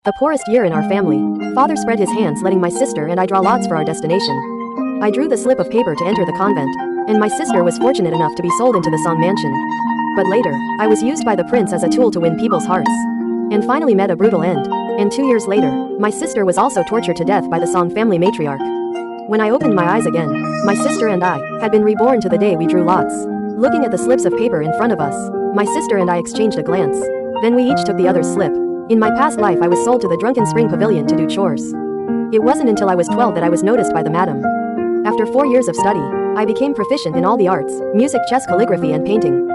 The poorest year in our family. Father spread his hands, letting my sister and I draw lots for our destination. I drew the slip of paper to enter the convent, and my sister was fortunate enough to be sold into the Song mansion. But later, I was used by the prince as a tool to win people's hearts. And finally met a brutal end. And 2 years later, my sister was also tortured to death by the Song family matriarch. When I opened my eyes again, my sister and I had been reborn to the day we drew lots. Looking at the slips of paper in front of us, my sister and I exchanged a glance. Then we each took the other's slip. In my past life, I was sold to the Drunken Spring Pavilion to do chores. It wasn't until I was 12 that I was noticed by the madam. After 4 years of study, I became proficient in all the arts: music, chess, calligraphy, and painting.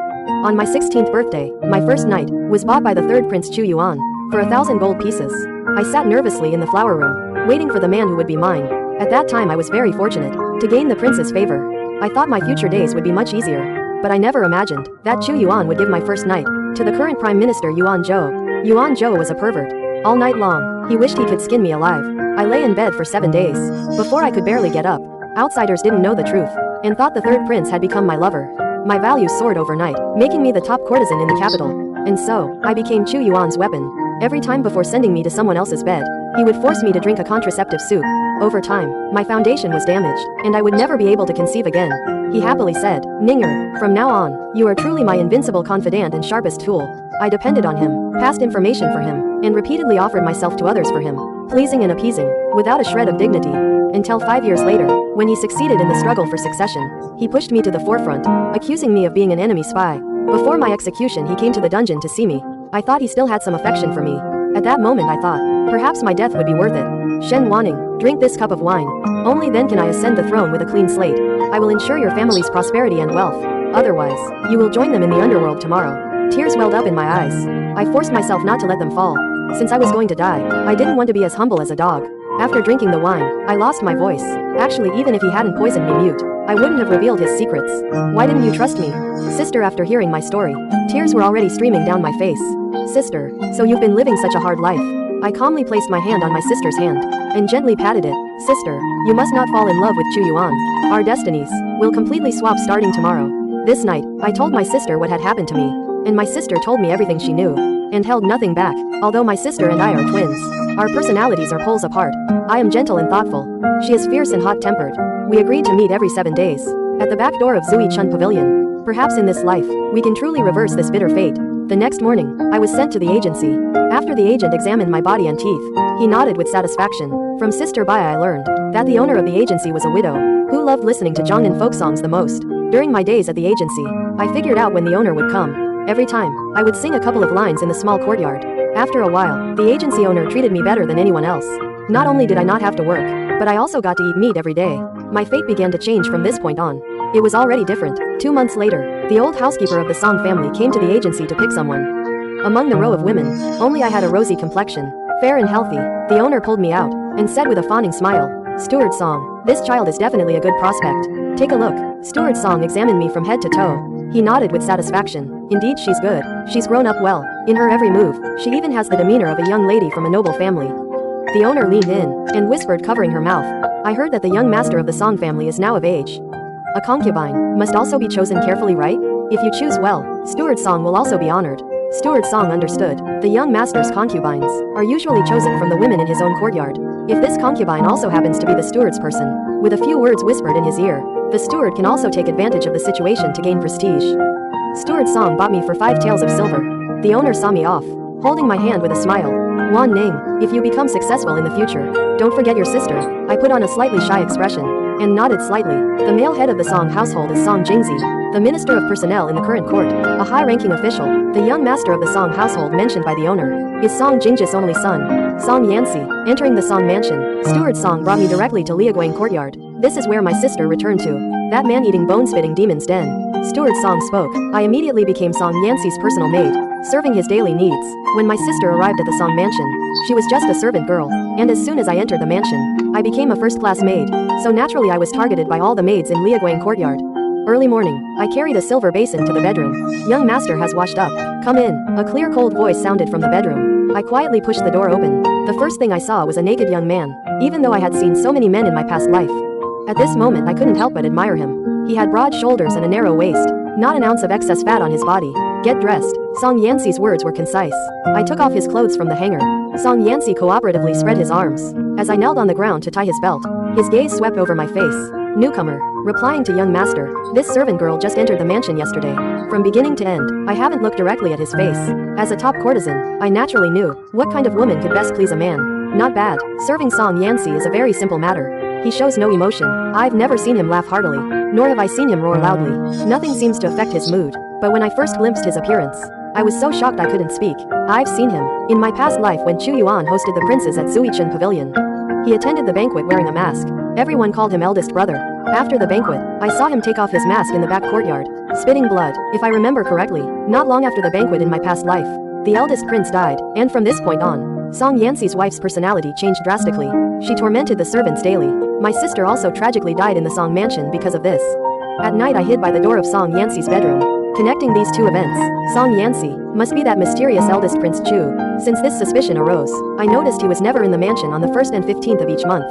On my 16th birthday, my first knight was bought by the third Prince Chu Yuan for 1,000 gold pieces. I sat nervously in the flower room, waiting for the man who would be mine. At that time, I was very fortunate to gain the prince's favor. I thought my future days would be much easier, but I never imagined that Chu Yuan would give my first knight to the current Prime Minister Yuan Zhou. Yuan Zhou was a pervert. All night long, he wished he could skin me alive. I lay in bed for 7 days before I could barely get up. Outsiders didn't know the truth and thought the third prince had become my lover. My values soared overnight, making me the top courtesan in the capital. And so, I became Chu Yuan's weapon. Every time before sending me to someone else's bed, he would force me to drink a contraceptive soup. Over time, my foundation was damaged, and I would never be able to conceive again. He happily said, "Ninger, from now on, you are truly my invincible confidant and sharpest tool." I depended on him, passed information for him, and repeatedly offered myself to others for him, pleasing and appeasing, without a shred of dignity. Until 5 years later, when he succeeded in the struggle for succession, he pushed me to the forefront, accusing me of being an enemy spy. Before my execution, he came to the dungeon to see me. I thought he still had some affection for me. At that moment I thought, perhaps my death would be worth it. Shen Wanning, drink this cup of wine. Only then can I ascend the throne with a clean slate. I will ensure your family's prosperity and wealth. Otherwise, you will join them in the underworld tomorrow. Tears welled up in my eyes. I forced myself not to let them fall. Since I was going to die, I didn't want to be as humble as a dog. After drinking the wine, I lost my voice. Actually, even if he hadn't poisoned me mute, I wouldn't have revealed his secrets. Why didn't you trust me? Sister, after hearing my story, tears were already streaming down my face. Sister, so you've been living such a hard life. I calmly placed my hand on my sister's hand and gently patted it. Sister, you must not fall in love with Chu Yuan. Our destinies will completely swap starting tomorrow. This night, I told my sister what had happened to me, and my sister told me everything she knew and held nothing back. Although my sister and I are twins, our personalities are poles apart. I am gentle and thoughtful. She is fierce and hot-tempered. We agreed to meet every 7 days at the back door of Zui Chun Pavilion. Perhaps in this life, we can truly reverse this bitter fate. The next morning, I was sent to the agency. After the agent examined my body and teeth, he nodded with satisfaction. From Sister Baya I learned that the owner of the agency was a widow who loved listening to Zhongnan folk songs the most. During my days at the agency, I figured out when the owner would come. Every time, I would sing a couple of lines in the small courtyard. After a while, the agency owner treated me better than anyone else. Not only did I not have to work, but I also got to eat meat every day. My fate began to change from this point on. It was already different. 2 months later, the old housekeeper of the Song family came to the agency to pick someone. Among the row of women, only I had a rosy complexion, fair and healthy. The owner pulled me out and said with a fawning smile, "Steward Song, this child is definitely a good prospect. Take a look." Steward Song examined me from head to toe. He nodded with satisfaction. Indeed, she's good. She's grown up well. In her every move, she even has the demeanor of a young lady from a noble family. The owner leaned in and whispered, covering her mouth, "I heard that the young master of the Song family is now of age. A concubine must also be chosen carefully, right? If you choose well, Steward Song will also be honored." Steward Song understood. The young master's concubines are usually chosen from the women in his own courtyard. If this concubine also happens to be the steward's person, with a few words whispered in his ear, the steward can also take advantage of the situation to gain prestige. Steward Song bought me for 5 taels of silver. The owner saw me off, holding my hand with a smile. "Wan Ning, if you become successful in the future, don't forget your sister." I put on a slightly shy expression and nodded slightly. The male head of the Song household is Song Jingzi, the Minister of Personnel in the current court, a high-ranking official. The young master of the Song household mentioned by the owner is Song Jingji's only son, Song Yanxi. Entering the Song mansion, Steward Song brought me directly to Liaguang courtyard. This is where my sister returned to. That man-eating, bone-spitting demon's den. Steward Song spoke. I immediately became Song Yanxi's personal maid, serving his daily needs. When my sister arrived at the Song mansion, she was just a servant girl, and as soon as I entered the mansion, I became a first-class maid. So naturally I was targeted by all the maids in Liaguang courtyard. Early morning, I carried a silver basin to the bedroom. "Young master has washed up. Come in." A clear, cold voice sounded from the bedroom. I quietly pushed the door open. The first thing I saw was a naked young man, even though I had seen so many men in my past life. At this moment I couldn't help but admire him. He had broad shoulders and a narrow waist, not an ounce of excess fat on his body. "Get dressed." Song Yanxi's words were concise. I took off his clothes from the hanger Song Yancy cooperatively spread his arms. As I knelt on the ground to tie his belt, his gaze swept over my face. Newcomer, replying to young master, this servant girl just entered the mansion yesterday. From beginning to end, I haven't looked directly at his face. As a top courtesan, I naturally knew what kind of woman could best please a man. Not bad. Serving Song Yancy is a very simple matter. He shows no emotion. I've never seen him laugh heartily, nor have I seen him roar loudly. Nothing seems to affect his mood. But when I first glimpsed his appearance, I was so shocked I couldn't speak. I've seen him in my past life when Chu Yuan hosted the princes at Suichen Pavilion. He attended the banquet wearing a mask. Everyone called him eldest brother. After the banquet, I saw him take off his mask in the back courtyard, spitting blood. If I remember correctly, not long after the banquet in my past life, the eldest prince died, and from this point on, Song Yancy's wife's personality changed drastically. She tormented the servants daily. My sister also tragically died in the Song mansion because of this. At night I hid by the door of Song Yancy's bedroom. Connecting these two events, Song Yancy must be that mysterious eldest Prince Chu. Since this suspicion arose, I noticed he was never in the mansion on the 1st and 15th of each month.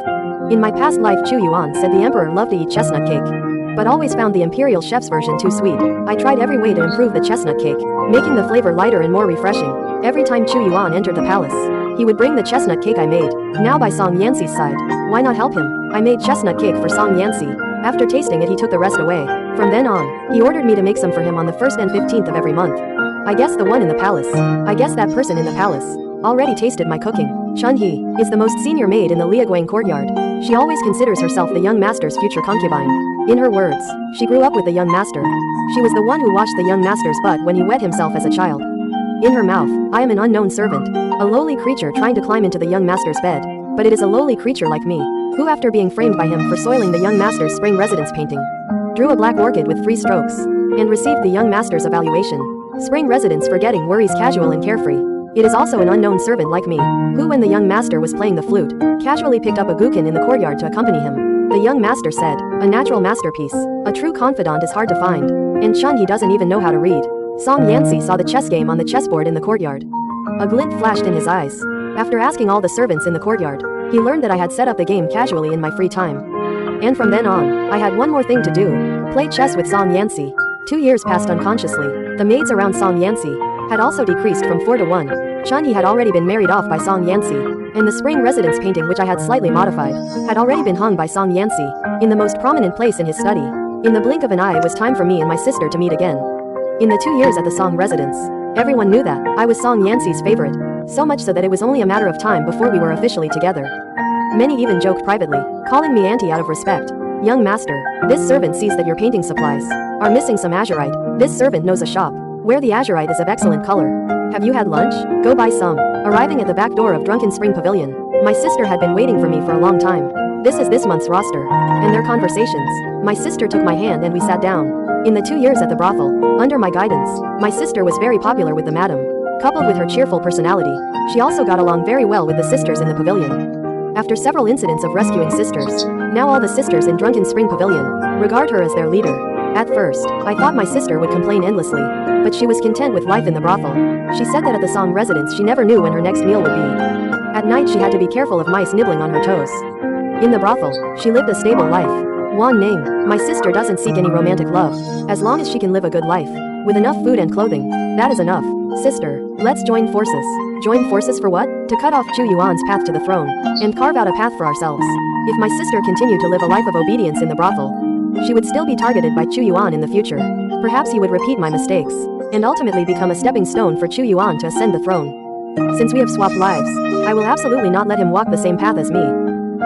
In my past life, Chu Yuan said the emperor loved to eat chestnut cake, but always found the imperial chef's version too sweet. I tried every way to improve the chestnut cake, making the flavor lighter and more refreshing. Every time Chu Yuan entered the palace, he would bring the chestnut cake I made. Now by Song Yancy's side, why not help him? I made chestnut cake for Song Yancy. After tasting it, he took the rest away. From then on, he ordered me to make some for him on the 1st and 15th of every month. I guess the one in the palace. I guess that person in the palace already tasted my cooking. Chun-hee is the most senior maid in the Liaguang courtyard. She always considers herself the young master's future concubine. In her words, she grew up with the young master. She was the one who washed the young master's butt when he wet himself as a child. In her mouth, I am an unknown servant, a lowly creature trying to climb into the young master's bed. But it is a lowly creature like me, who after being framed by him for soiling the young master's spring residence painting, drew a black orchid with 3 strokes, and received the young master's evaluation. Spring residence forgetting worries casual and carefree. It is also an unknown servant like me, who when the young master was playing the flute, casually picked up a gukin in the courtyard to accompany him. The young master said, a natural masterpiece, a true confidant is hard to find, and Chun-hee doesn't even know how to read. Song Yancy saw the chess game on the chessboard in the courtyard. A glint flashed in his eyes. After asking all the servants in the courtyard, he learned that I had set up the game casually in my free time. And from then on, I had one more thing to do, play chess with Song Yancy. 2 years passed unconsciously. The maids around Song Yancy had also decreased from 4 to 1. Chun-hee had already been married off by Song Yancy, and the spring residence painting which I had slightly modified, had already been hung by Song Yancy, in the most prominent place in his study. In the blink of an eye it was time for me and my sister to meet again. In the 2 years at the Song residence, everyone knew that I was Song Yancy's favorite, so much so that it was only a matter of time before we were officially together. Many even joked privately, calling me auntie out of respect. Young master, this servant sees that your painting supplies are missing some azurite. This servant knows a shop where the azurite is of excellent color. Have you had lunch? Go buy some. Arriving at the back door of Drunken Spring Pavilion, my sister had been waiting for me for a long time. This is this month's roster. And their conversations. My sister took my hand and we sat down. In the 2 years at the brothel, under my guidance, my sister was very popular with the madam. Coupled with her cheerful personality, she also got along very well with the sisters in the pavilion. After several incidents of rescuing sisters, now all the sisters in Drunken Spring Pavilion regard her as their leader. At first, I thought my sister would complain endlessly, but she was content with life in the brothel. She said that at the Song residence she never knew when her next meal would be. At night she had to be careful of mice nibbling on her toes. In the brothel, she lived a stable life. Wan Ning, my sister doesn't seek any romantic love, as long as she can live a good life, with enough food and clothing, that is enough. Sister, let's join forces. Join forces for what? To cut off Chu Yuan's path to the throne, and carve out a path for ourselves. If my sister continued to live a life of obedience in the brothel, she would still be targeted by Chu Yuan in the future. Perhaps he would repeat my mistakes, and ultimately become a stepping stone for Chu Yuan to ascend the throne. Since we have swapped lives, I will absolutely not let him walk the same path as me.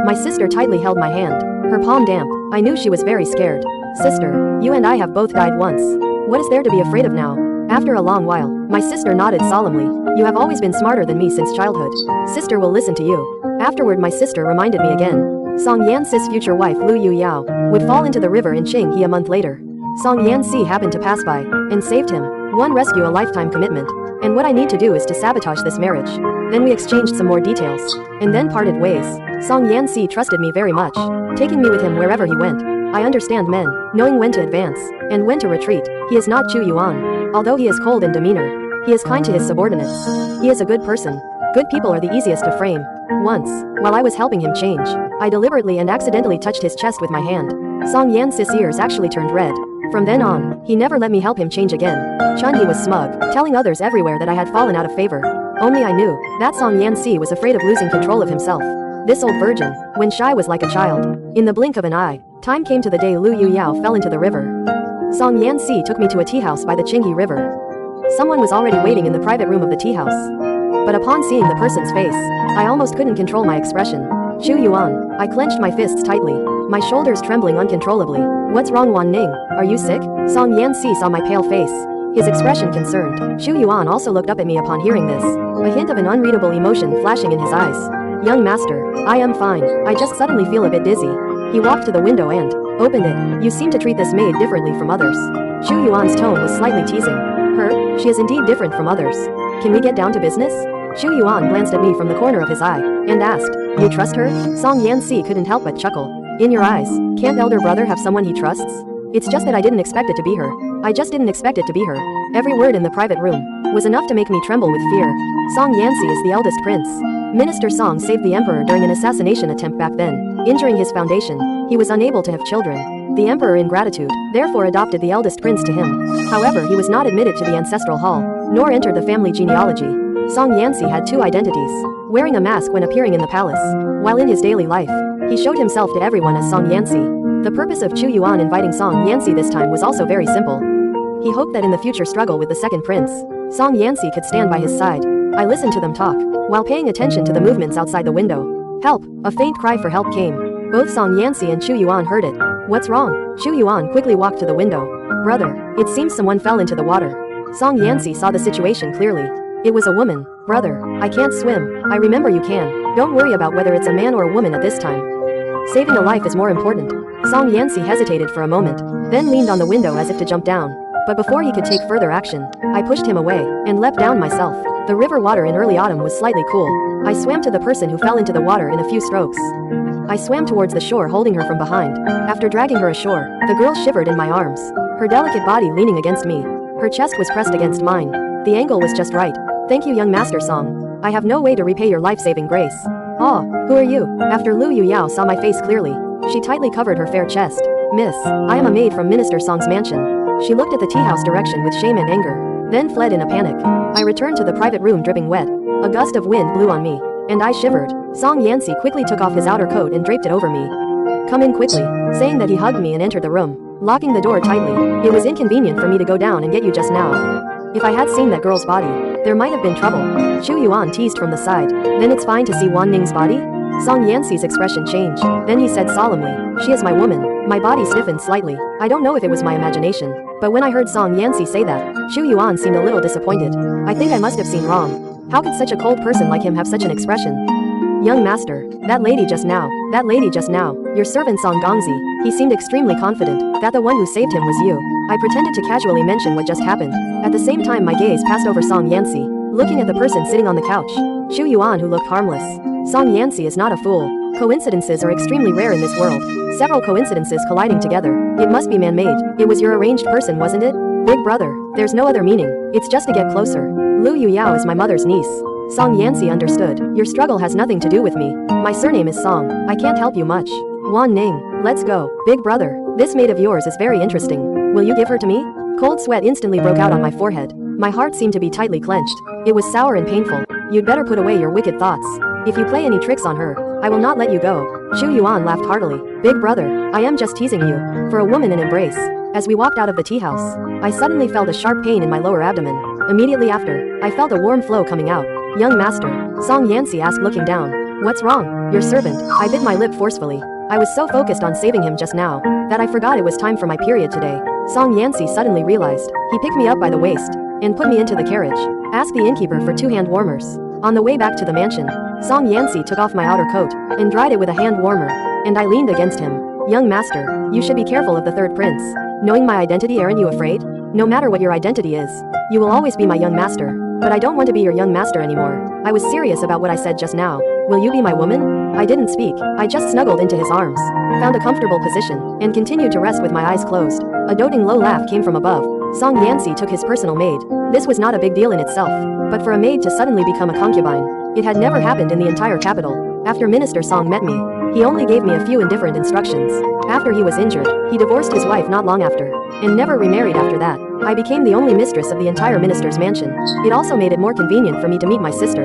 My sister tightly held my hand, her palm damp. I knew she was very scared. Sister, you and I have both died once. What is there to be afraid of now? After a long while, my sister nodded solemnly. You have always been smarter than me since childhood. Sister will listen to you. Afterward my sister reminded me again. Song Yancy's future wife Lu Yu Yao would fall into the river in Qinghe a month later. Song Yancy happened to pass by and saved him. One rescue, a lifetime commitment. And what I need to do is to sabotage this marriage. Then we exchanged some more details, and then parted ways. Song Yancy trusted me very much, taking me with him wherever he went. I understand men, knowing when to advance, and when to retreat. He is not Chu Yuan. Although he is cold in demeanor, he is kind to his subordinates. He is a good person. Good people are the easiest to frame. Once, while I was helping him change, I deliberately and accidentally touched his chest with my hand. Song Yancy's ears actually turned red. From then on, he never let me help him change again. Chun-Hee was smug, telling others everywhere that I had fallen out of favor. Only I knew that Song Yan-si was afraid of losing control of himself. This old virgin, when shy, was like a child. In the blink of an eye, time came to the day Lu Yuyao fell into the river. Song Yan-si took me to a tea house by the Qinghe River. Someone was already waiting in the private room of the tea house. But upon seeing the person's face, I almost couldn't control my expression. Chu Yuan, I clenched my fists tightly, my shoulders trembling uncontrollably. What's wrong, Wan Ning? Are you sick? Song Yan-si saw my pale face, his expression concerned. Chu Yuan also looked up at me upon hearing this, a hint of an unreadable emotion flashing in his eyes. Young master, I am fine, I just suddenly feel a bit dizzy. He walked to the window and opened it. You seem to treat this maid differently from others. Chu Yuan's tone was slightly teasing. Her? She is indeed different from others. Can we get down to business? Chu Yuan glanced at me from the corner of his eye and asked, you trust her? Song Yan-si couldn't help but chuckle. In your eyes, can't elder brother have someone he trusts? It's just that I didn't expect it to be her. I just didn't expect it to be her. Every word in the private room was enough to make me tremble with fear. Song Yan-si is the eldest prince. Minister Song saved the emperor during an assassination attempt back then, injuring his foundation. He was unable to have children. The emperor, in gratitude, therefore adopted the eldest prince to him. However, he was not admitted to the ancestral hall, nor entered the family genealogy. Song Yan-si had two identities, wearing a mask when appearing in the palace, while in his daily life, he showed himself to everyone as Song Yan-si. The purpose of Chu Yuan inviting Song Yan-si this time was also very simple. He hoped that in the future struggle with the second prince, Song Yan-si could stand by his side. I listened to them talk, while paying attention to the movements outside the window. Help! A faint cry for help came. Both Song Yan-si and Chu Yuan heard it. What's wrong? Chu Yuan quickly walked to the window. Brother, it seems someone fell into the water. Song Yan-si saw the situation clearly. It was a woman. Brother, I can't swim. I remember you can. Don't worry about whether it's a man or a woman at this time. Saving a life is more important. Song Yan-si hesitated for a moment, then leaned on the window as if to jump down. But before he could take further action, I pushed him away and leapt down myself. The river water in early autumn was slightly cool. I swam to the person who fell into the water in a few strokes. I swam towards the shore, holding her from behind. After dragging her ashore, the girl shivered in my arms, her delicate body leaning against me. Her chest was pressed against mine. The angle was just right. Thank you, young master Song. I have no way to repay your life-saving grace. Ah, who are you? After Lu Yuyao saw my face clearly, she tightly covered her fair chest. Miss, I am a maid from Minister Song's mansion. She looked at the tea house direction with shame and anger, then fled in a panic. I returned to the private room dripping wet. A gust of wind blew on me, and I shivered. Song Yan-si quickly took off his outer coat and draped it over me. Come in quickly, saying that he hugged me and entered the room, locking the door tightly. It was inconvenient for me to go down and get you just now. If I had seen that girl's body, there might have been trouble. Chu Yuan teased from the side. Then it's fine to see Wan Ning's body? Song Yan-si's expression changed. Then he said solemnly, she is my woman. My body stiffened slightly. I don't know if it was my imagination, but when I heard Song Yan-si say that, Chu Yuan seemed a little disappointed. I think I must have seen wrong. How could such a cold person like him have such an expression? Young master, that lady just now, your servant Song Gongzi. He seemed extremely confident that the one who saved him was you. I pretended to casually mention what just happened. At the same time my gaze passed over Song Yan-si, looking at the person sitting on the couch. Chu Yuan, who looked harmless. Song Yan-si is not a fool. Coincidences are extremely rare in this world. Several coincidences colliding together. It must be man-made. It was your arranged person, wasn't it? Big brother, there's no other meaning. It's just to get closer. Lu Yuyao is my mother's niece. Song Yan-si understood. Your struggle has nothing to do with me. My surname is Song. I can't help you much. Wan Ning, let's go. Big brother, this maid of yours is very interesting. Will you give her to me? Cold sweat instantly broke out on my forehead. My heart seemed to be tightly clenched. It was sour and painful. You'd better put away your wicked thoughts. If you play any tricks on her, I will not let you go. Chu Yuan laughed heartily. Big brother, I am just teasing you. For a woman, an embrace. As we walked out of the tea house, I suddenly felt a sharp pain in my lower abdomen. Immediately after, I felt a warm flow coming out. Young master, Song Yan-si asked, looking down. What's wrong? Your servant. I bit my lip forcefully. I was so focused on saving him just now that I forgot it was time for my period today. Song Yan-si suddenly realized. He picked me up by the waist and put me into the carriage. Asked the innkeeper for 2 hand warmers. On the way back to the mansion, Song Yan-si took off my outer coat and dried it with a hand warmer, and I leaned against him. Young master, you should be careful of the third prince. Knowing my identity, aren't you afraid? No matter what your identity is, you will always be my young master. But I don't want to be your young master anymore. I was serious about what I said just now. Will you be my woman? I didn't speak. I just snuggled into his arms, found a comfortable position, and continued to rest with my eyes closed. A doting low laugh came from above. Song Yan-si took his personal maid. This was not a big deal in itself, but for a maid to suddenly become a concubine, it had never happened in the entire capital. After Minister Song met me, He only gave me a few indifferent instructions. After he was injured, he divorced his wife not long after, and never remarried after that. I became the only mistress of the entire minister's mansion. It also made it more convenient for me to meet my sister.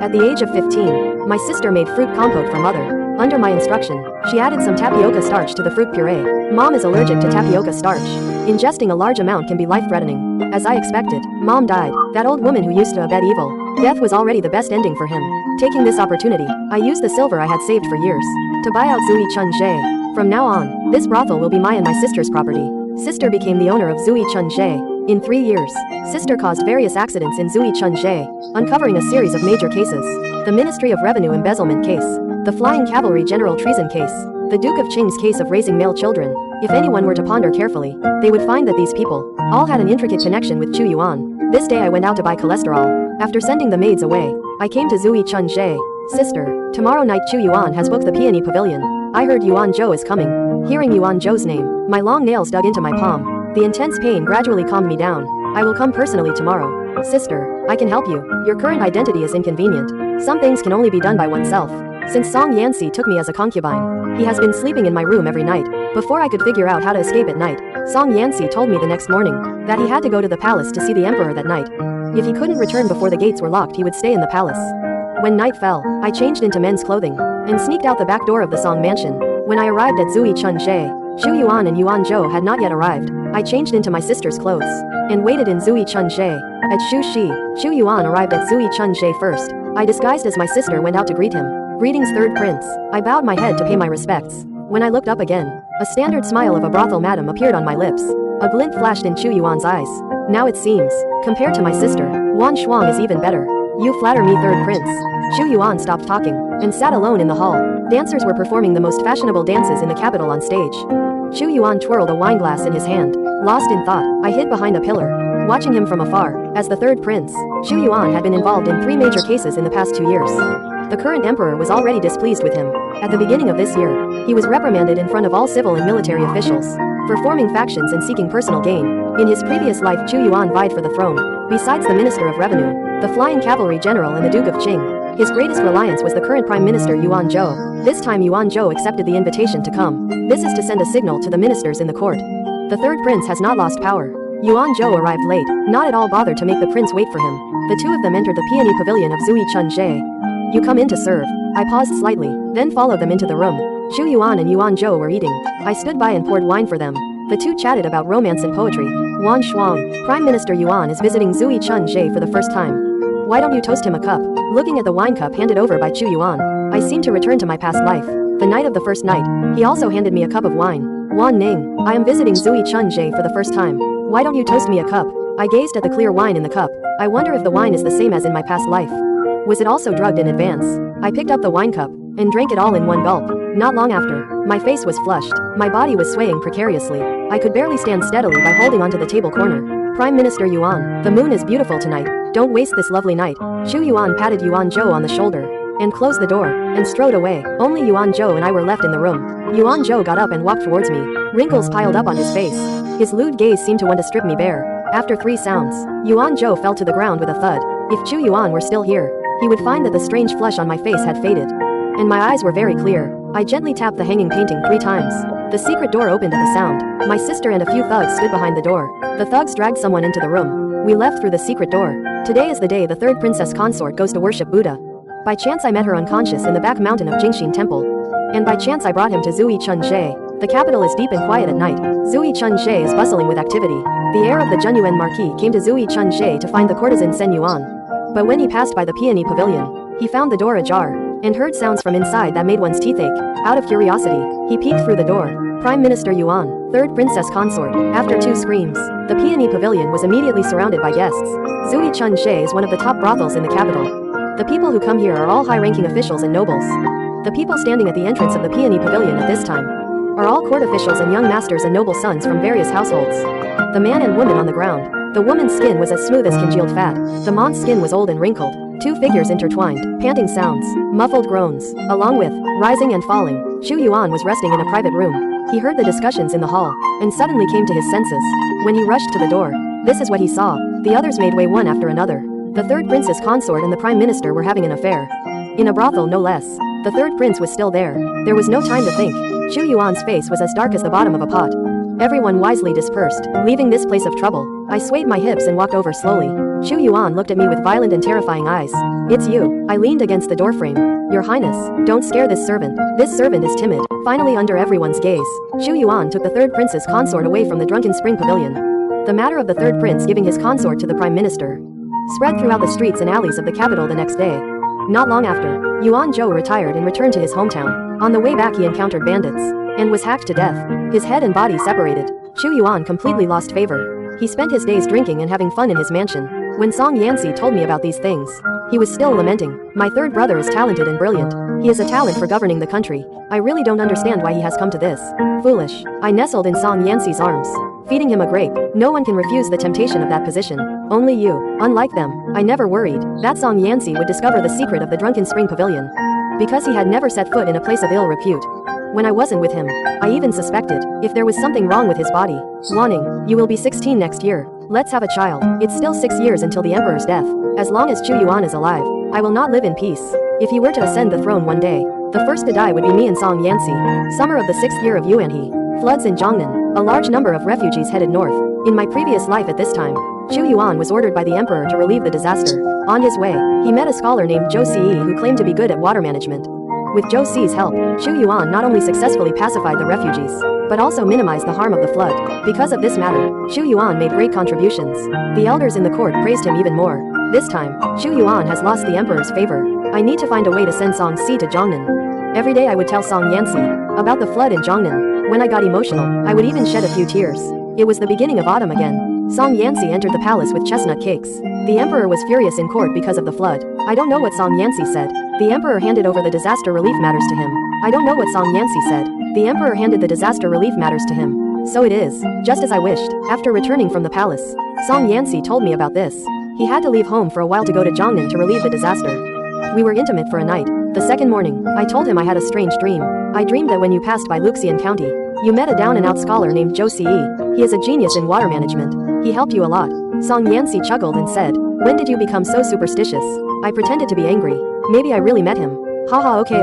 At the age of 15, my sister made fruit compote for mother. Under my instruction, she added some tapioca starch to the fruit puree. Mom is allergic to tapioca starch. Ingesting a large amount can be life-threatening. As I expected, Mom died. That old woman who used to abet evil. Death was already the best ending for him. Taking this opportunity, I used the silver I had saved for years to buy out Zui Chun-jae. From now on, this brothel will be my and my sister's property. Sister became the owner of Zui Chun-jae. In 3 years, sister caused various accidents in Zui Chun-jae, uncovering a series of major cases. The Ministry of Revenue embezzlement case, the Flying Cavalry General treason case, the Duke of Qing's case of raising male children. If anyone were to ponder carefully, they would find that these people all had an intricate connection with Chu Yuan. This day I went out to buy cholesterol. After sending the maids away, I came to Zui Chun-jae. Sister, tomorrow night Chu Yuan has booked the Peony Pavilion. I heard Yuan Zhou is coming. Hearing Yuan Zhou's name, my long nails dug into my palm. The intense pain gradually calmed me down. I will come personally tomorrow. Sister, I can help you. Your current identity is inconvenient. Some things can only be done by oneself. Since Song Yanxi took me as a concubine, he has been sleeping in my room every night. Before I could figure out how to escape at night, Song Yanxi told me the next morning that he had to go to the palace to see the emperor that night. If he couldn't return before the gates were locked, he would stay in the palace. When night fell, I changed into men's clothing and sneaked out the back door of the Song mansion. When I arrived at Zui Chun-jae, Chu Yuan and Yuan Zhou had not yet arrived. I changed into my sister's clothes and waited in Zui Chun-jae. At Shuxi, Chu Yuan arrived at Zui Chun-jae first. I disguised as my sister went out to greet him. Greetings, third prince. I bowed my head to pay my respects. When I looked up again, a standard smile of a brothel madam appeared on my lips. A glint flashed in Chu Yuan's eyes. Now it seems, compared to my sister, Wan Shuang is even better. You flatter me, third prince. Chu Yuan stopped talking and sat alone in the hall. Dancers were performing the most fashionable dances in the capital on stage. Chu Yuan twirled a wineglass in his hand. Lost in thought, I hid behind a pillar, watching him from afar. As the third prince, Chu Yuan had been involved in 3 major cases in the past 2 years. The current emperor was already displeased with him. At the beginning of this year, he was reprimanded in front of all civil and military officials for forming factions and seeking personal gain. In his previous life, Chu Yuan vied for the throne. Besides the Minister of Revenue, the Flying Cavalry General and the Duke of Qing, his greatest reliance was the current Prime Minister Yuan Zhou. This time Yuan Zhou accepted the invitation to come. This is to send a signal to the ministers in the court. The third prince has not lost power. Yuan Zhou arrived late, not at all bothered to make the prince wait for him. The two of them entered the peony pavilion of Zui Chun-jae. You come in to serve. I paused slightly, then followed them into the room. Chu Yuan and Yuan Zhou were eating. I stood by and poured wine for them. The two chatted about romance and poetry. Wan Shuang, Prime Minister Yuan is visiting Zui Chun-jae for the first time. Why don't you toast him a cup? Looking at the wine cup handed over by Chu Yuan, I seemed to return to my past life. The night of the first night, he also handed me a cup of wine. Wan Ning, I am visiting Zui Chun-jae for the first time. Why don't you toast me a cup? I gazed at the clear wine in the cup. I wonder if the wine is the same as in my past life. Was it also drugged in advance? I picked up the wine cup and drank it all in one gulp. Not long after, my face was flushed. My body was swaying precariously. I could barely stand steadily by holding onto the table corner. Prime Minister Yuan, the moon is beautiful tonight. Don't waste this lovely night. Chu Yuan patted Yuan Zhou on the shoulder and closed the door and strode away. Only Yuan Zhou and I were left in the room. Yuan Zhou got up and walked towards me. Wrinkles piled up on his face. His lewd gaze seemed to want to strip me bare. After 3 sounds, Yuan Zhou fell to the ground with a thud. If Chu Yuan were still here, he would find that the strange flush on my face had faded, and my eyes were very clear. I gently tapped the hanging painting 3 times. The secret door opened at the sound. My sister and a few thugs stood behind the door. The thugs dragged someone into the room. We left through the secret door. Today is the day the third princess consort goes to worship Buddha. By chance I met her unconscious in the back mountain of Jingxin Temple. And by chance I brought him to Zui Chun-jae. The capital is deep and quiet at night. Zui Chun-jae is bustling with activity. The heir of the Junyuan Marquis came to Zui Chun-jae to find the courtesan Sen Yuan. But when he passed by the peony pavilion, he found the door ajar and heard sounds from inside that made one's teeth ache. Out of curiosity, he peeked through the door. Prime Minister Yuan, third princess consort. After 2 screams, the peony pavilion was immediately surrounded by guests. Zui Chun-jae is one of the top brothels in the capital. The people who come here are all high-ranking officials and nobles. The people standing at the entrance of the peony pavilion at this time are all court officials and young masters and noble sons from various households. The man and woman on the ground. The woman's skin was as smooth as congealed fat. The man's skin was old and wrinkled. 2 figures intertwined, panting sounds, muffled groans, along with rising and falling. Chu Yuan was resting in a private room. He heard the discussions in the hall and suddenly came to his senses. When he rushed to the door, this is what he saw. The others made way one after another. The third princess consort and the prime minister were having an affair. In a brothel, no less. The third prince was still there. There was no time to think. Chu Yuan's face was as dark as the bottom of a pot. Everyone wisely dispersed, leaving this place of trouble. I swayed my hips and walked over slowly. Chu Yuan looked at me with violent and terrifying eyes. It's you. I leaned against the doorframe. Your Highness, don't scare this servant. This servant is timid. Finally, under everyone's gaze, Chu Yuan took the third prince's consort away from the drunken spring pavilion. The matter of the third prince giving his consort to the prime minister spread throughout the streets and alleys of the capital the next day. Not long after, Yuan Zhou retired and returned to his hometown. On the way back he encountered bandits and was hacked to death. His head and body separated. Chu Yuan completely lost favor. He spent his days drinking and having fun in his mansion. When Song Yanxi told me about these things, he was still lamenting. My third brother is talented and brilliant. He has a talent for governing the country. I really don't understand why he has come to this. Foolish. I nestled in Song Yanxi's arms, feeding him a grape. No one can refuse the temptation of that position. Only you. Unlike them, I never worried that Song Yanxi would discover the secret of the drunken spring pavilion, because he had never set foot in a place of ill repute. When I wasn't with him, I even suspected if there was something wrong with his body. Warning, you will be 16 next year. Let's have a child. It's still 6 years until the emperor's death. As long as Chu Yuan is alive, I will not live in peace. If he were to ascend the throne one day, the first to die would be me and Song Yanxi. Summer of the 6th year of Yuan He. Floods in Jiangnan. A large number of refugees headed north. In my previous life at this time, Chu Yuan was ordered by the emperor to relieve the disaster. On his way, he met a scholar named Zhou Xi who claimed to be good at water management. With Zhou Xi's help, Chu Yuan not only successfully pacified the refugees, but also minimized the harm of the flood. Because of this matter, Chu Yuan made great contributions. The elders in the court praised him even more. This time, Chu Yuan has lost the emperor's favor. I need to find a way to send Song Si to Jiangnan. Every day I would tell Song Yanxi about the flood in Jiangnan. When I got emotional, I would even shed a few tears. It was the beginning of autumn again. Song Yanxi entered the palace with chestnut cakes. The emperor was furious in court because of the flood. I don't know what Song Yanxi said. The emperor handed over the disaster relief matters to him. I don't know what Song Yanxi said. The emperor handed the disaster relief matters to him. So it is, just as I wished. After returning from the palace, Song Yanxi told me about this. He had to leave home for a while to go to Jiangnan to relieve the disaster. We were intimate for a night. The second morning, I told him I had a strange dream. I dreamed that when you passed by Luxian County, you met a down-and-out scholar named Zhou Xi. He is a genius in water management. He helped you a lot. Song Yanxi chuckled and said, "When did you become so superstitious?" I pretended to be angry. Maybe I really met him. Haha, okay.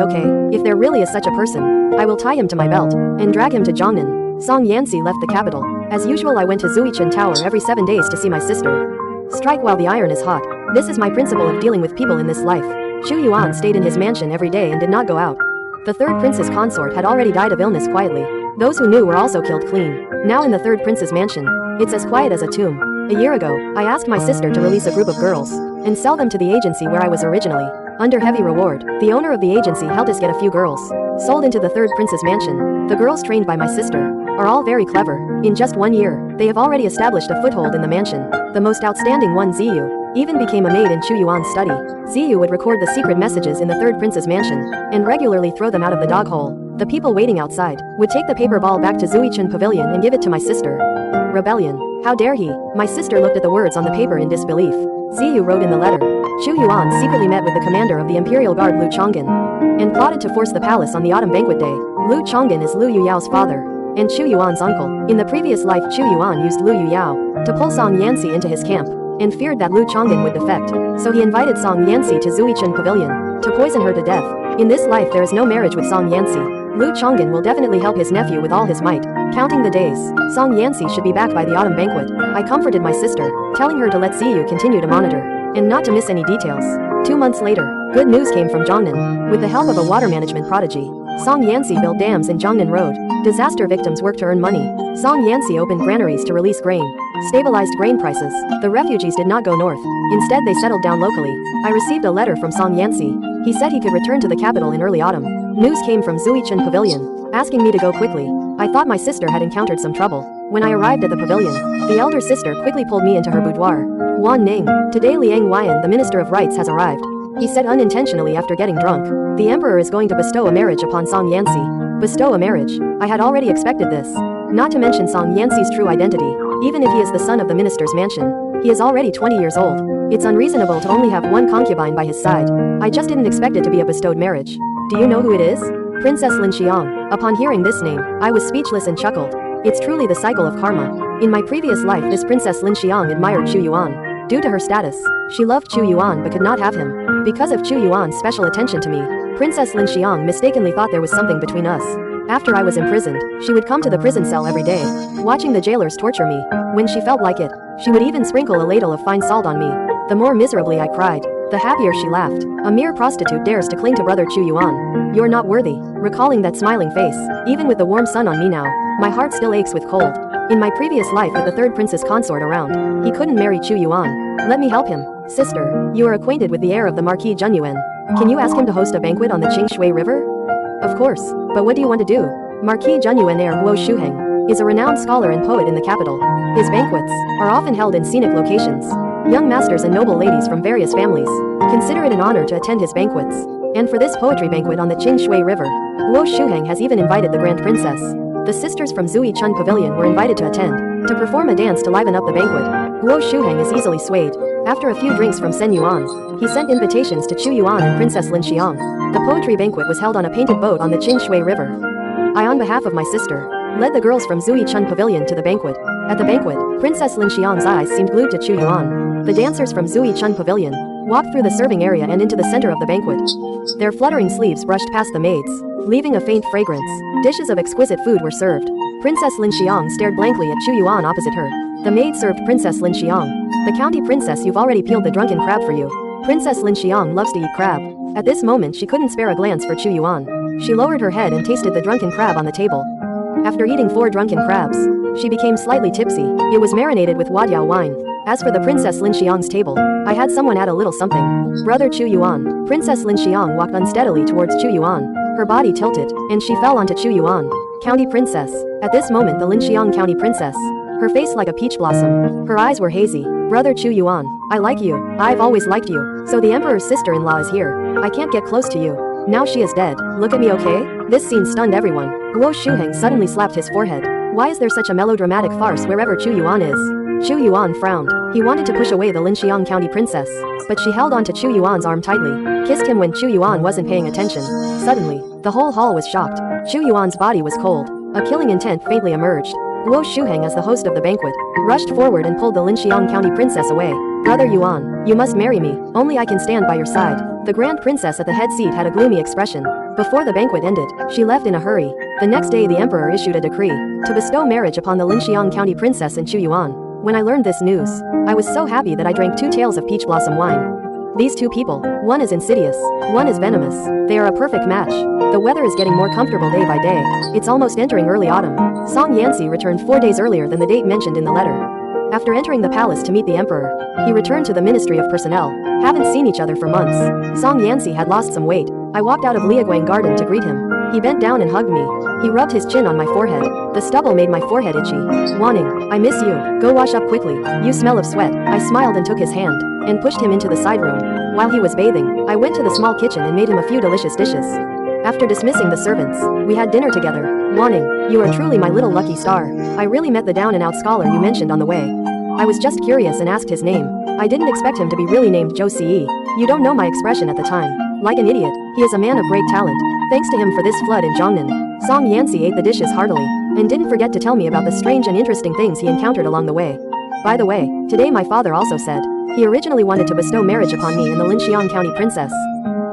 If there really is such a person, I will tie him to my belt and drag him to Jiangnan. Song Yanxi left the capital. As usual, I went to Zuichen Tower every 7 days to see my sister. Strike while the iron is hot. This is my principle of dealing with people in this life. Chu Yuan stayed in his mansion every day and did not go out. The third prince's consort had already died of illness quietly. Those who knew were also killed clean. Now in the third prince's mansion, it's as quiet as a tomb. A year ago, I asked my sister to release a group of girls and sell them to the agency where I was originally. Under heavy reward, the owner of the agency helped us get a few girls sold into the third prince's mansion. The girls trained by my sister are all very clever. In just 1 year, they have already established a foothold in the mansion. The most outstanding one, Ziyu, even became a maid in Chu Yuan's study. Ziyu would record the secret messages in the third prince's mansion and regularly throw them out of the dog hole. The people waiting outside would take the paper ball back to Zuichen Pavilion and give it to my sister. Rebellion. How dare he? My sister looked at the words on the paper in disbelief. Ziyu wrote in the letter. Chu Yuan secretly met with the commander of the Imperial Guard Lu Chong'an and plotted to force the palace on the autumn banquet day. Lu Chong'an is Lu Yuyao's father and Chu Yuan's uncle. In the previous life, Chu Yuan used Lu Yuyao to pull Song Yanxi into his camp and feared that Lu Chong'an would defect. So he invited Song Yanxi to Zuichen Pavilion to poison her to death. In this life there is no marriage with Song Yanxi. Lu Chong'an will definitely help his nephew with all his might. Counting the days, Song Yanxi should be back by the autumn banquet. I comforted my sister, telling her to let Ziyu continue to monitor and not to miss any details. 2 months later, good news came from Jiangnan. With the help of a water management prodigy, Song Yanxi built dams in Jiangnan Road. Disaster victims worked to earn money. Song Yanxi opened granaries to release grain, stabilized grain prices. The refugees did not go north. Instead, they settled down locally. I received a letter from Song Yanxi. He said he could return to the capital in early autumn. News came from Zuichen Pavilion, asking me to go quickly. I thought my sister had encountered some trouble. When I arrived at the pavilion, the elder sister quickly pulled me into her boudoir. Wan Ning, today Liang Weian, the Minister of Rights, has arrived. He said unintentionally after getting drunk. The emperor is going to bestow a marriage upon Song Yanxi. Bestow a marriage? I had already expected this. Not to mention Song Yanxi's true identity. Even if he is the son of the minister's mansion, he is already 20 years old. It's unreasonable to only have one concubine by his side. I just didn't expect it to be a bestowed marriage. Do you know who it is? Princess Lin Xiang. Upon hearing this name, I was speechless and chuckled. It's truly the cycle of karma. In my previous life, this Princess Lin Xiang admired Chu Yuan. Due to her status, she loved Chu Yuan but could not have him. Because of Chu Yuan's special attention to me, Princess Lin Xiang mistakenly thought there was something between us. After I was imprisoned, she would come to the prison cell every day, watching the jailers torture me. When she felt like it, she would even sprinkle a ladle of fine salt on me. The more miserably I cried, the happier she laughed. A mere prostitute dares to cling to brother Chu Yuan. You're not worthy. Recalling that smiling face, even with the warm sun on me now, my heart still aches with cold. In my previous life with the third princess consort around, he couldn't marry Chu Yuan. Let me help him. Sister, you are acquainted with the heir of the Marquis Junyuan. Can you ask him to host a banquet on the Qingshui River? Of course, but what do you want to do? Marquis Junyuan heir Guo Shuheng is a renowned scholar and poet in the capital. His banquets are often held in scenic locations. Young masters and noble ladies from various families consider it an honor to attend his banquets. And for this poetry banquet on the Qingshui River, Guo Shuheng has even invited the Grand Princess. The sisters from Zui Chun Pavilion were invited to attend, to perform a dance to liven up the banquet. Guo Shuheng is easily swayed. After a few drinks from Sen Yuan, he sent invitations to Chu Yuan and Princess Lin Xiang. The poetry banquet was held on a painted boat on the Qingshui River. I, on behalf of my sister, led the girls from Zui Chun Pavilion to the banquet. At the banquet, Princess Lin Xiang's eyes seemed glued to Chu Yuan. The dancers from Zui Chun Pavilion walked through the serving area and into the center of the banquet. Their fluttering sleeves brushed past the maids, leaving a faint fragrance. Dishes of exquisite food were served. Princess Lin Xiang stared blankly at Chu Yuan opposite her. The maid served Princess Lin Xiang. The county princess, you've already peeled the drunken crab for you. Princess Lin Xiang loves to eat crab. At this moment she couldn't spare a glance for Chu Yuan. She lowered her head and tasted the drunken crab on the table. After eating 4 drunken crabs, she became slightly tipsy. It was marinated with Wadiao wine. As for the Princess Lin Xiang's table, I had someone add a little something. Brother Chu Yuan. Princess Lin Xiang walked unsteadily towards Chu Yuan. Her body tilted, and she fell onto Chu Yuan. County princess. At this moment the Lin Xiang county princess. Her face like a peach blossom. Her eyes were hazy. Brother Chu Yuan, I like you. I've always liked you. So the emperor's sister-in-law is here. I can't get close to you. Now she is dead. Look at me, okay? This scene stunned everyone. Guo Shuheng suddenly slapped his forehead. Why is there such a melodramatic farce wherever Chu Yuan is? Chu Yuan frowned. He wanted to push away the Lin Xiang county princess, but she held onto Chu Yuan's arm tightly, kissed him when Chu Yuan wasn't paying attention. Suddenly, the whole hall was shocked. Chu Yuan's body was cold. A killing intent faintly emerged. Guo Shuheng, as the host of the banquet, rushed forward and pulled the Lin Xiang county princess away. Brother Yuan, you must marry me. Only I can stand by your side. The grand princess at the head seat had a gloomy expression. Before the banquet ended, she left in a hurry. The next day the emperor issued a decree to bestow marriage upon the Lin Xiang county princess and Chu Yuan. When I learned this news, I was so happy that I drank 2 taels of peach blossom wine. These 2 people, one is insidious, one is venomous. They are a perfect match. The weather is getting more comfortable day by day. It's almost entering early autumn. Song Yanxi returned 4 days earlier than the date mentioned in the letter. After entering the palace to meet the emperor, he returned to the Ministry of Personnel. Haven't seen each other for months. Song Yanxi had lost some weight. I walked out of Liaguang Garden to greet him. He bent down and hugged me. He rubbed his chin on my forehead. The stubble made my forehead itchy. Warning, I miss you. Go wash up quickly. You smell of sweat. I smiled and took his hand, and pushed him into the side room. While he was bathing, I went to the small kitchen and made him a few delicious dishes. After dismissing the servants, we had dinner together. Warning, you are truly my little lucky star. I really met the down-and-out scholar you mentioned on the way. I was just curious and asked his name. I didn't expect him to be really named Zhou Ce. You don't know my expression at the time. Like an idiot, he is a man of great talent. Thanks to him for this flood in Zhongnan. Song Yanxi ate the dishes heartily, and didn't forget to tell me about the strange and interesting things he encountered along the way. By the way, today my father also said, he originally wanted to bestow marriage upon me and the Lin Xiang county princess.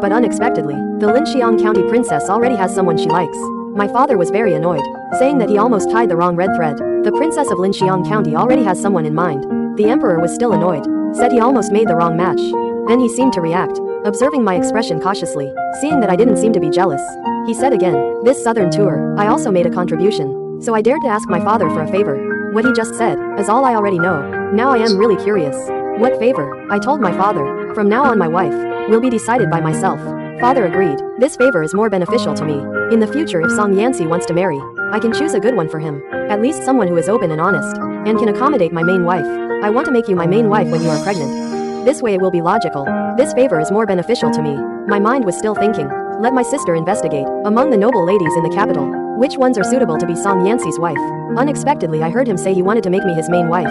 But unexpectedly, the Lin Xiang county princess already has someone she likes. My father was very annoyed, saying that he almost tied the wrong red thread. The princess of Lin Xiang county already has someone in mind. The emperor was still annoyed, said he almost made the wrong match. Then he seemed to react, observing my expression cautiously, seeing that I didn't seem to be jealous. He said again, this southern tour, I also made a contribution. So I dared to ask my father for a favor. What he just said is all I already know. Now I am really curious. What favor? I told my father. From now on my wife will be decided by myself. Father agreed. This favor is more beneficial to me. In the future, if Song Yanxi wants to marry, I can choose a good one for him. At least someone who is open and honest, and can accommodate my main wife. I want to make you my main wife when you are pregnant. This way it will be logical. This favor is more beneficial to me. My mind was still thinking. Let my sister investigate, among the noble ladies in the capital, which ones are suitable to be Song Yanxi's wife. Unexpectedly I heard him say he wanted to make me his main wife.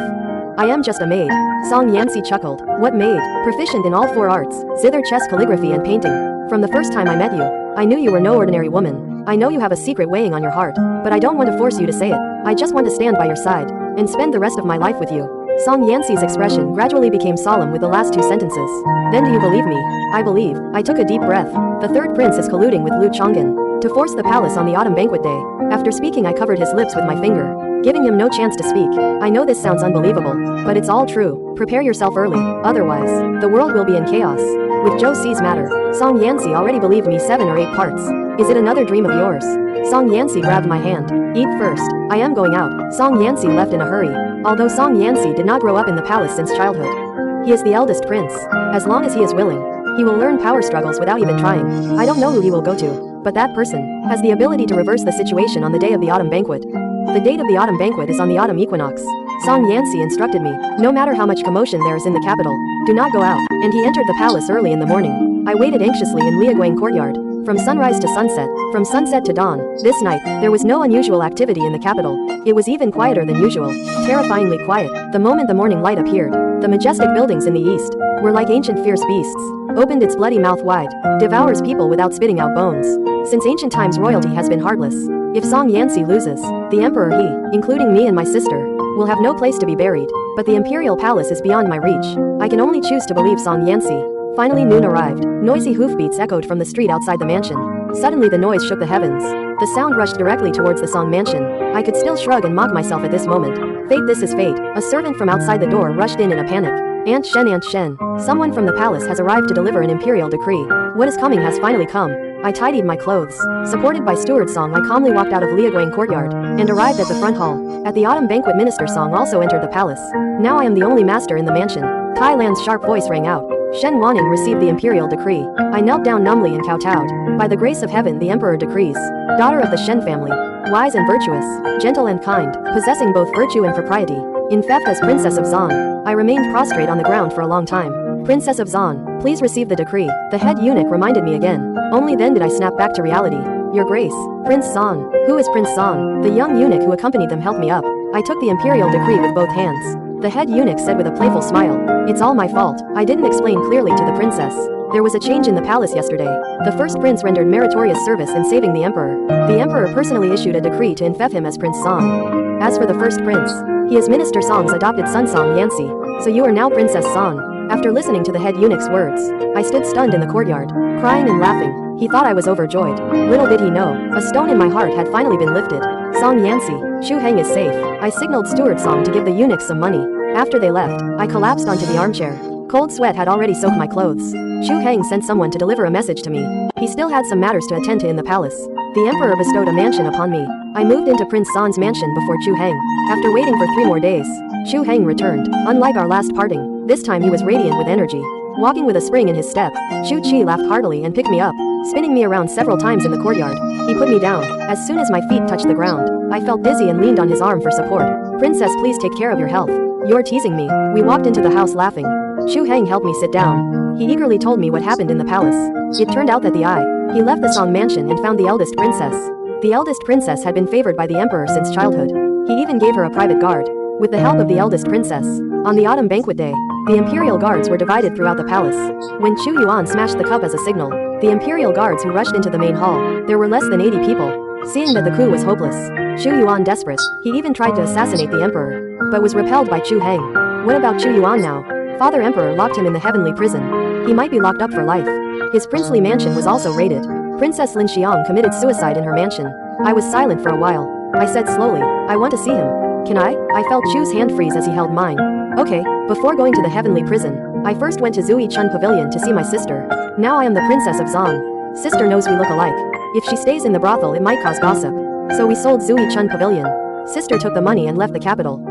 I am just a maid. Song Yanxi chuckled. What maid? Proficient in all 4 arts, zither, chess, calligraphy and painting. From the first time I met you, I knew you were no ordinary woman. I know you have a secret weighing on your heart, but I don't want to force you to say it. I just want to stand by your side, and spend the rest of my life with you. Song Yanxi's expression gradually became solemn with the last two sentences. Then do you believe me? I believe. I took a deep breath. The third prince is colluding with Lu Chang'an to force the palace on the autumn banquet day. After speaking, I covered his lips with my finger, giving him no chance to speak. I know this sounds unbelievable, but it's all true. Prepare yourself early, otherwise, the world will be in chaos. With Zhou Si's matter, Song Yanxi already believed me 7 or 8 parts. Is it another dream of yours? Song Yanxi grabbed my hand. Eat first. I am going out. Song Yanxi left in a hurry. Although Song Yanxi did not grow up in the palace since childhood, he is the eldest prince. As long as he is willing, he will learn power struggles without even trying. I don't know who he will go to, but that person has the ability to reverse the situation on the day of the autumn banquet. The date of the autumn banquet is on the autumn equinox. Song Yanxi instructed me, no matter how much commotion there is in the capital, do not go out, and he entered the palace early in the morning. I waited anxiously in Liaguang courtyard, from sunrise to sunset, from sunset to dawn. This night, there was no unusual activity in the capital. It was even quieter than usual, terrifyingly quiet. The moment the morning light appeared, the majestic buildings in the east were like ancient fierce beasts, opened its bloody mouth wide, devours people without spitting out bones. Since ancient times, royalty has been heartless. If Song Yanxi loses, the emperor, he, including me and my sister, will have no place to be buried. But the imperial palace is beyond my reach. I can only choose to believe Song Yanxi. Finally, noon arrived. Noisy hoofbeats echoed from the street outside the mansion. Suddenly the noise shook the heavens. The sound rushed directly towards the Song mansion. I could still shrug and mock myself at this moment. Fate, this is fate. A servant from outside the door rushed in a panic. Aunt Shen, someone from the palace has arrived to deliver an imperial decree. What is coming has finally come. I tidied my clothes. Supported by Steward Song, I calmly walked out of Liaguang courtyard and arrived at the front hall. At the autumn banquet, Minister Song also entered the palace. Now I am the only master in the mansion. Tai Lan's sharp voice rang out. Shen Wanning received the imperial decree. I knelt down numbly and kowtowed. By the grace of heaven, the emperor decrees. Daughter of the Shen family, wise and virtuous, gentle and kind, possessing both virtue and propriety, in theft as Princess of Zan. I remained prostrate on the ground for a long time. Princess of Zan, please receive the decree. The head eunuch reminded me again. Only then did I snap back to reality. Your Grace, Prince Zan. Who is Prince Zan? The young eunuch who accompanied them helped me up. I took the imperial decree with both hands. The head eunuch said with a playful smile, "It's all my fault. I didn't explain clearly to the princess. There was a change in the palace yesterday. The first prince rendered meritorious service in saving the emperor. The emperor personally issued a decree to infev him as Prince Song. As for the first prince, he is Minister Song's adopted son Song Yanxi. So you are now Princess Song." After listening to the head eunuch's words, I stood stunned in the courtyard, crying and laughing. He thought I was overjoyed. Little did he know, a stone in my heart had finally been lifted. Song Yanxi, Shu Heng is safe. I signaled Steward Song to give the eunuchs some money. After they left, I collapsed onto the armchair. Cold sweat had already soaked my clothes. Shu Heng sent someone to deliver a message to me. He still had some matters to attend to in the palace. The emperor bestowed a mansion upon me. I moved into Prince San's mansion before Chu Heng. After waiting for 3 more days, Chu Heng returned. Unlike our last parting, this time he was radiant with energy. Walking with a spring in his step, Chu Chi laughed heartily and picked me up, spinning me around several times in the courtyard. He put me down. As soon as my feet touched the ground, I felt dizzy and leaned on his arm for support. "Princess, please take care of your health. You're teasing me." We walked into the house laughing. Chu Heng helped me sit down. He eagerly told me what happened in the palace. It turned out that he left the Song mansion and found the eldest princess. The eldest princess had been favored by the emperor since childhood. He even gave her a private guard. With the help of the eldest princess, on the autumn banquet day, the imperial guards were divided throughout the palace. When Chu Yuan smashed the cup as a signal, the imperial guards who rushed into the main hall, there were less than 80 people. Seeing that the coup was hopeless, Chu Yuan desperate, he even tried to assassinate the emperor, but was repelled by Chu Heng. What about Chu Yuan now? Father Emperor locked him in the heavenly prison. He might be locked up for life. His princely mansion was also raided. Princess Lin Xiang committed suicide in her mansion. I was silent for a while. I said slowly, "I want to see him." "Can I?" I felt Chu's hand freeze as he held mine. "Okay." Before going to the heavenly prison, I first went to Zui Chun Pavilion to see my sister. Now I am the Princess of Zan. Sister knows we look alike. If she stays in the brothel, it might cause gossip. So we sold Zui Chun Pavilion. Sister took the money and left the capital.